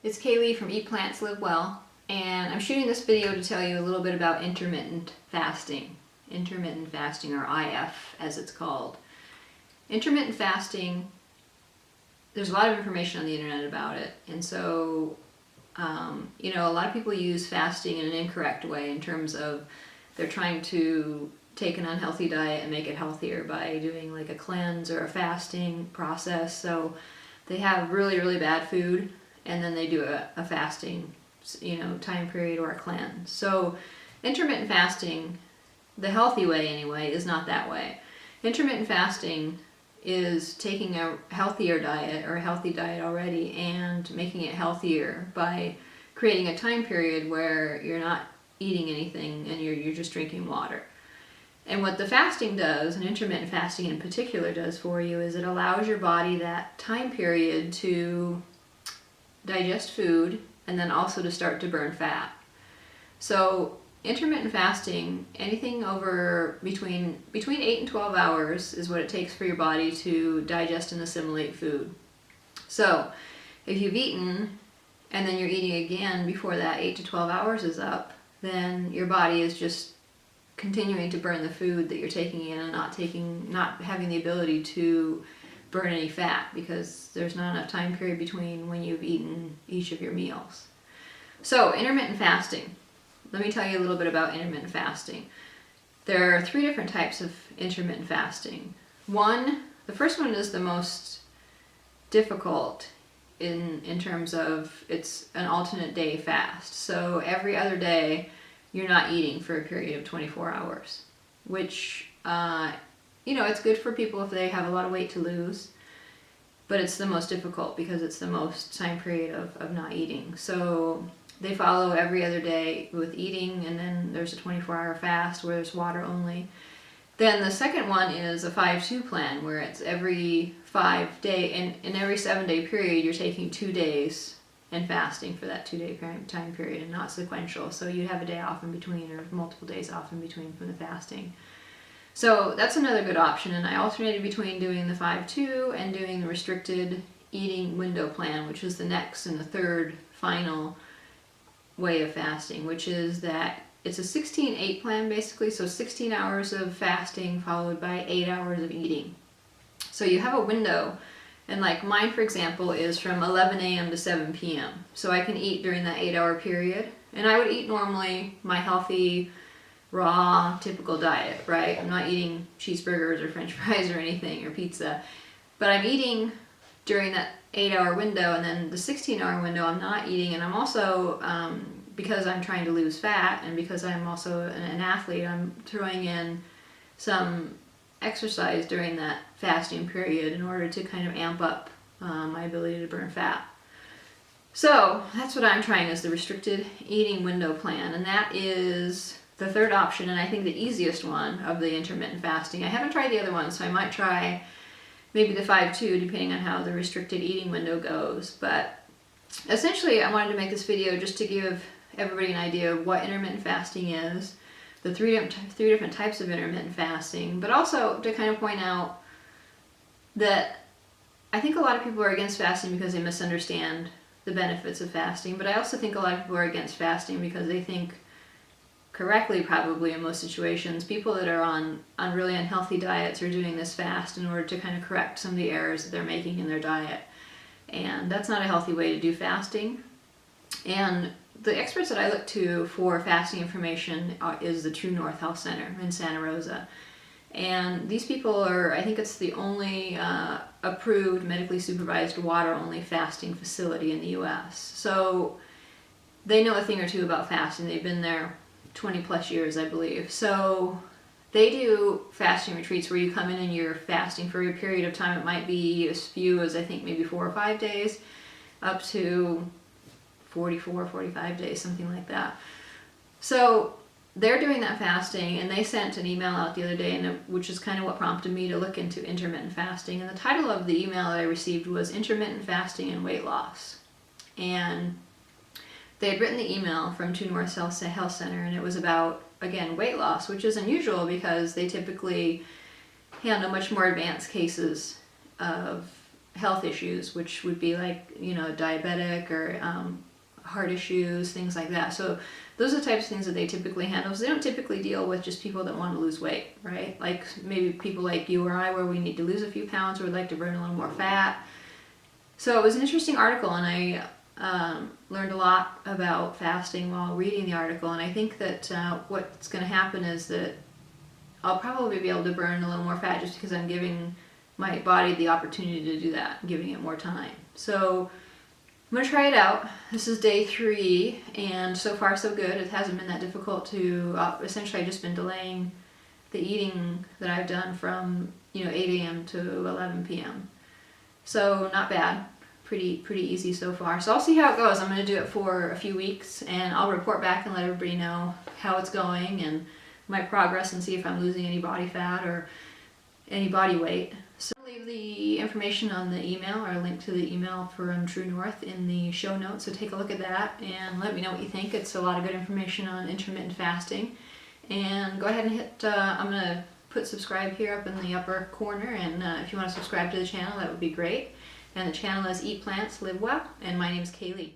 It's Kaylee from EatPlantsLiveWell, and I'm shooting this video to tell you a little bit about intermittent fasting. Intermittent fasting, or IF as it's called. Intermittent fasting, there's a lot of information on the internet about it, and so a lot of people use fasting in an incorrect way in terms of they're trying to take an unhealthy diet and make it healthier by doing like a cleanse or a fasting process. So they have really bad food and then they do a fasting time period or a cleanse. So intermittent fasting, the healthy way anyway, is not that way. Intermittent fasting is taking a healthier diet or a healthy diet already and making it healthier by creating a time period where you're not eating anything and you're just drinking water. And what the fasting does, and intermittent fasting in particular does for you, is it allows your body that time period to digest food and then also to start to burn fat. So intermittent fasting, anything over between 8 and 12 hours is what it takes for your body to digest and assimilate food. So if you've eaten and then you're eating again before that 8 to 12 hours is up, then your body is just continuing to burn the food that you're taking in and not having the ability to burn any fat because there's not enough time period between when you've eaten each of your meals. So intermittent fasting. Let me tell you a little bit about intermittent fasting. There are 3 different types of intermittent fasting. The first one is the most difficult in terms of it's an alternate day fast. So every other day you're not eating for a period of 24 hours, which, it's good for people if they have a lot of weight to lose, but it's the most difficult because it's the most time period of not eating. So they follow every other day with eating, and then there's a 24-hour fast where there's water only. Then the second one is a 5-2 plan, where it's every 5 day, in every 7-day period, you're taking 2 days and fasting for that 2-day time period and not sequential. So you have a day off in between or multiple days off in between from the fasting. So that's another good option, and I alternated between doing the 5-2 and doing the restricted eating window plan, which is the next and the third final way of fasting, which is that it's a 16-8 plan basically, so 16 hours of fasting followed by 8 hours of eating. So you have a window, and like mine for example is from 11 a.m. to 7 p.m. So I can eat during that 8-hour period, and I would eat normally my healthy, raw, typical diet, right? I'm not eating cheeseburgers or french fries or anything or pizza, but I'm eating during that 8-hour window, and then the 16-hour window I'm not eating. And I'm also, because I'm trying to lose fat and because I'm also an athlete, I'm throwing in some exercise during that fasting period in order to kind of amp up my ability to burn fat. So that's what I'm trying, is the restricted eating window plan, and that is the third option, and I think the easiest one of the intermittent fasting. I haven't tried the other one, so I might try maybe the 5-2 depending on how the restricted eating window goes. But essentially I wanted to make this video just to give everybody an idea of what intermittent fasting is, the three different types of intermittent fasting, but also to kind of point out that I think a lot of people are against fasting because they misunderstand the benefits of fasting, but I also think a lot of people are against fasting because they think, correctly probably in most situations, people that are on really unhealthy diets are doing this fast in order to kind of correct some of the errors that they're making in their diet. And that's not a healthy way to do fasting. And the experts that I look to for fasting information is the TrueNorth Health Center in Santa Rosa. And these people are, I think it's the only approved medically supervised water-only fasting facility in the US. So they know a thing or two about fasting. They've been there 20 plus years, I believe. So they do fasting retreats where you come in and you're fasting for a period of time. It might be as few as I think maybe 4 or 5 days, up to 44, 45 days, something like that. So they're doing that fasting, and they sent an email out the other day, which is kind of what prompted me to look into intermittent fasting. And the title of the email that I received was Intermittent Fasting and Weight Loss. And they had written the email from TrueNorth Health Center, and it was about, again, weight loss, which is unusual because they typically handle much more advanced cases of health issues, which would be like, you know, diabetic or heart issues, things like that. So those are the types of things that they typically handle. So they don't typically deal with just people that want to lose weight, right? Like maybe people like you or I, where we need to lose a few pounds or would like to burn a little more fat. So it was an interesting article, and I learned a lot about fasting while reading the article. And I think that what's going to happen is that I'll probably be able to burn a little more fat just because I'm giving my body the opportunity to do that, giving it more time. So I'm going to try it out. This is day 3, and so far so good. It hasn't been that difficult to, essentially I've just been delaying the eating that I've done from, you know, 8 a.m. to 11 p.m. So not bad. Pretty easy so far. So I'll see how it goes. I'm going to do it for a few weeks, and I'll report back and let everybody know how it's going and my progress, and see if I'm losing any body fat or any body weight. So I'll leave the information on the email, or a link to the email from TrueNorth, in the show notes, so take a look at that and let me know what you think. It's a lot of good information on intermittent fasting. And go ahead and hit, I'm going to put subscribe here up in the upper corner, and if you want to subscribe to the channel, that would be great. And the channel is Eat Plants Live Well, and my name is Kaylee.